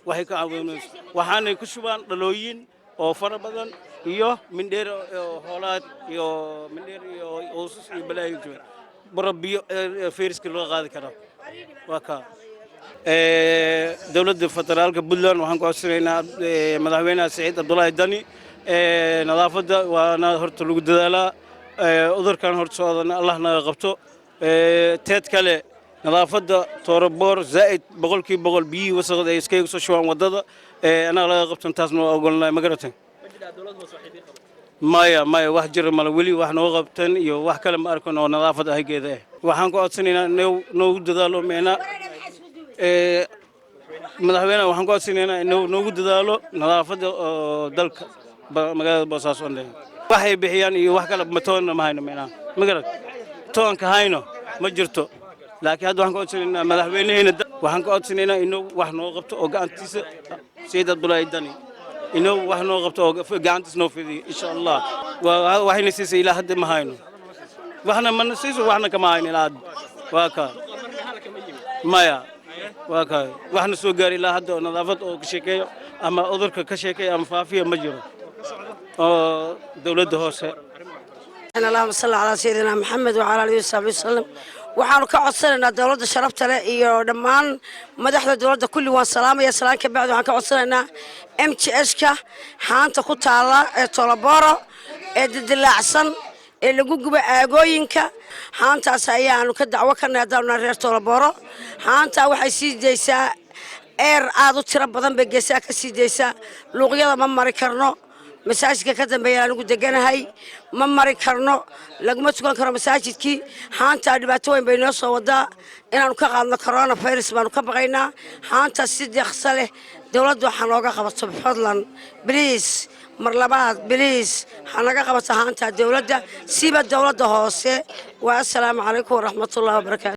waxay ka caawinayso waxaanay ku shubaan dhalooyin oo fara badan iyo mindheer hoolaad iyo mindheer iyo oosus iyo balaayo jooga barabiyo feeriska loo qaadi karo waa ka dawladda federaalka Puntland waxaan ku codsanaynaa madaxweynaha Saciid Abdullaahi Dani nadaafadda waana horta lagu dadaalaa udurkan horta soodana Allah naga qabto teed kale nadaafadda tooroboor zaid boqolkiiba biyi wasaqda ay iska soo shubaan wadada ana laga qabtan taasna ogolnaay ma garatan maya wax jira mal wali wax noo qabtan iyo wax kale ma arkan oo nadaafad ah geeda waxaan ku codsanaynaa inuu dadaalo meena madaxweynaha waxaan ku codsanaynaa inuu dadaalo nadaafadda dalka magaalada Boosaaso waxay bixiyaan iyo wax kale ma toona ma hayno meena ma garad toonka hayno ma jirto laakiin hadda waxaan ku codsanaynaa madaxweynaheena waxaan ku codsanaynaa inuu wax noo qabto oo gacantiisa Saciid Abdullaahi Dani inuu wax noo qabto oo gacantiisa noo fidiyo insha Allah waxayna siisay ilaa hadda ma hayno waxna ma siiso waxna kama hayno ilaa waa ka maya waa ka waxna soo gaari ilaa hadda nadaafad oo ka sheekeeyo ama udurka ka sheekeeyo ama faafiya ma jiro oo dawladda hoose اللهم صل على سيدنا محمد وعلى آله وصحبه وسلم waxaanu ka codsanaynaa dawladda sharafta leh iyo dhammaan madaxda dawladda kulli waan salaamaya salaan ka bacdi waxaan ka codsanaynaa MTS-ka haanta ku taala ee Toloboro ee dilaacsan ee lagu gubo aagooyinka haantaas ayaanu ka dacwo ka naadalnaa reer Toloboro haanta waxay sii deysaa aad u tiro badan bay geesaa ka sii deysaa luuqyada ma mari karno masaajidka ka dambeeya anigu deganahay ma mari karno laguma tukan karo masaajidkii haanta dhibaato weyn bay noo soo wadaa inaanu ka qaadno corona virus baanu ka baqaynaa haanta si deeqsa leh dawladdu waxa nooga qabato fadlan please mar labaad please hanaga qabato haanta dawladda siba dawladda hoose wa assalaamu calaykum wa rahmatullahi wa barakaatuh